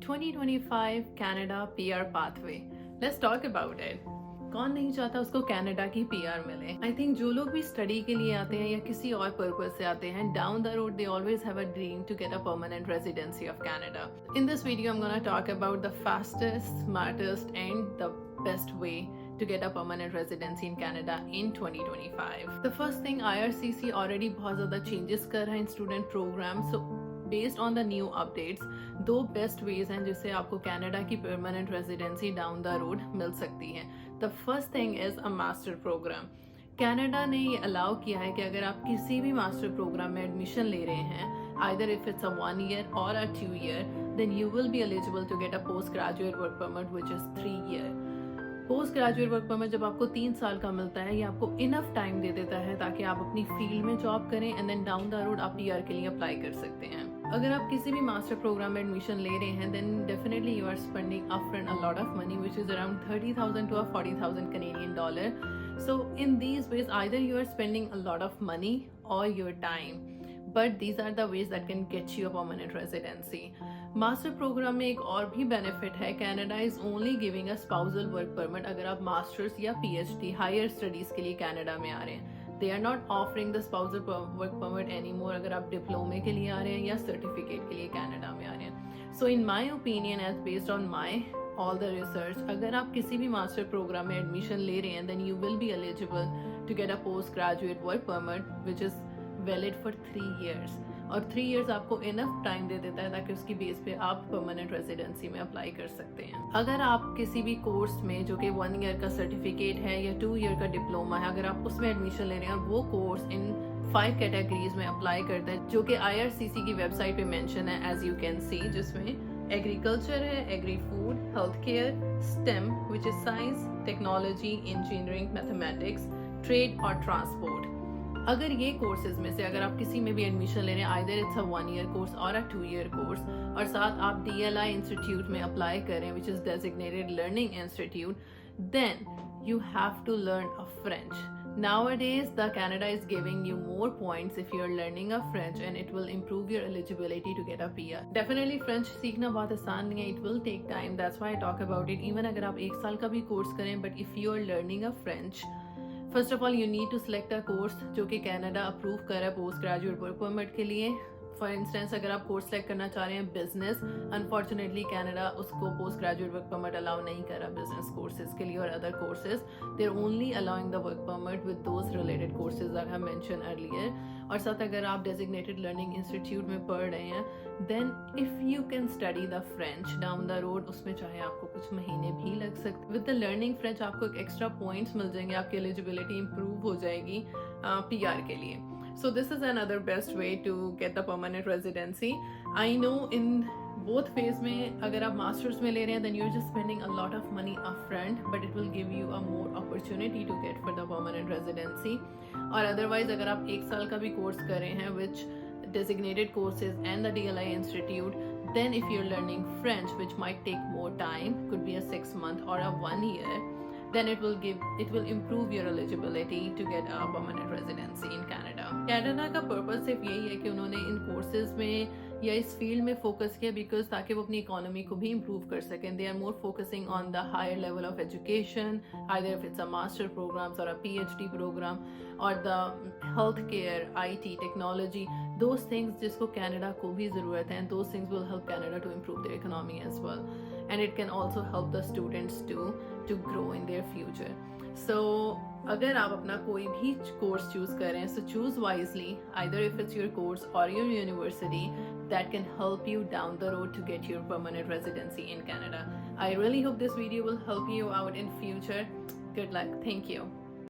2025 Canada PR pathway. Let's talk about it. कौन नहीं चाहता उसको कनाडा की पीआर मिले. आई थिंक जो लोग भी स्टडी के लिए आते हैं या किसी और पर्पज से आते हैं, down the road they always have a dream to get a permanent residency of Canada. In this video I am gonna talk about the fastest, smartest and the best way to get a permanent residency in Canada in 2025. The first thing, IRCC already बहुत ज़्यादा changes कर रहा है in student program. So based on the new updates, दो best ways हैं जिससे आपको Canada की permanent residency down the road मिल सकती है. The first thing is a master program. Canada ने ये अलाउ किया है कि अगर आप किसी भी मास्टर प्रोग्राम में एडमिशन ले रहे हैं, either if it's a 1 year or a 2 year, then you will be eligible to get a postgraduate work permit which is 3 year. Post graduate work permit जब आपको 3 साल का मिलता है, ये आपको इनफ टाइम दे देता है ताकि आप अपनी फील्ड में जॉब करें and then down the road आप पीआर के लिए अप्लाई कर सकते हैं. अगर आप किसी भी मास्टर प्रोग्राम में एडमिशन ले रहे हैं, then definitely you are spending upfront a lot of money which is around 30,000 to 40,000 Canadian dollar. So in these ways, either you are spending a lot of money or your time. But these are the ways that can get you a permanent residency. Master program में एक और भी benefit है. Canada is only giving a spousal work permit अगर आप masters या PhD higher studies के लिए कनाडा में आ रहे हैं. They are not offering the spousal work permit any more अगर आप डिप्लोमे के लिए आ रहे हैं या सर्टिफिकेट के लिए कनाडा में आ रहे हैं. So in my opinion, as based on my all the research, अगर आप किसी भी मास्टर प्रोग्राम में एडमिशन ले रहे हैं, then you will be eligible to get a post graduate work permit which is valid for 3 years. और 3 years आपको इनफ टाइम दे देता है ताकि उसकी बेस पे आप परमानेंट रेजिडेंसी में अप्लाई कर सकते हैं. अगर आप किसी भी कोर्स में जो कि 1 year का सर्टिफिकेट है या 2 year का डिप्लोमा है, अगर आप उसमें एडमिशन ले रहे हैं और वो कोर्स इन 5 कैटेगरीज में अप्लाई करता है जो कि IRCC की वेबसाइट पे मेंशन है, एज यू कैन सी, जिसमें एग्रीकल्चर है, agri food, health care, stem which is science, technology, engineering, mathematics, trade और ट्रांसपोर्ट. अगर ये कोर्सेज में से अगर आप किसी में भी एडमिशन ले रहे हैं, either it's a 1 year course और अ 2 year कोर्स, और साथ आप DLI इंस्टीट्यूट में अप्लाई करें which is designated learning institute, then you have to learn a French. Nowadays, the Canada is giving you more points if you are learning a French, and it will improve your eligibility to get a PR. Definitely, French सीखना बहुत आसान नहीं है. It will take time. That's why I talk about it. Even अगर आप 1 साल का भी कोर्स करें, but if you are learning a French, first of all you need to select a course जो कि कनाडा अप्रूव कर है पोस्ट ग्रेजुएट वर्क परमिट के लिए. फॉर इंस्टेंस, अगर आप कोर्स सेलेक्ट करना चाह रहे हैं बिजनेस, अनफॉर्चुनेटली कनाडा उसको post graduate work permit allow नहीं कर रहा बिजनेस कोर्सेज के लिए और other courses. They are only allowing the work permit with those related courses that I have mention earlier. और साथ अगर आप डेजिग्नेटेड लर्निंग इंस्टीट्यूट में पढ़ रहे हैं, then if you can study the French down the road, उसमें चाहे आपको कुछ महीने भी लग सकते. विद द लर्निंग फ्रेंच आपको एक एक्स्ट्रा पॉइंट्स मिल जाएंगे, आपकी एलिजिबिलिटी इंप्रूव हो जाएगी पीआर के लिए. So this is another best way to get the permanent residency. I know in both phase में अगर आप masters में ले रहे हैं, then you're just spending a lot of money upfront, but it will give you a more opportunity to get for the permanent residency. और otherwise अगर आप 1 साल का भी कोर्स कर रहे हैं which designated courses and the DLI institute, then if you're learning French which might take more time, could be a 6 month or a 1 year, then it will improve your eligibility to get a permanent residency in Canada. Canada का purpose सिर्फ यही है कि उन्होंने इन courses में या इस field में फोकस किया बिकॉज ताकि वो अपनी इकोनॉमी को भी इम्प्रूव कर सकें. They are more focusing on the higher level of education, either if it's a master programs और अ PhD प्रोग्राम, और the health care, IT, technology, those things जिसको कनाडा को भी ज़रूरत है, those things will help Canada to improve their economy as well, and it can also help the students to grow in their future. So अगर आप अपना कोई भी कोर्स चूज करें, so choose wisely, either if it's your course or your university that can help you down the road to get your permanent residency in Canada. I really hope this video will help you out in future. Good luck. Thank you.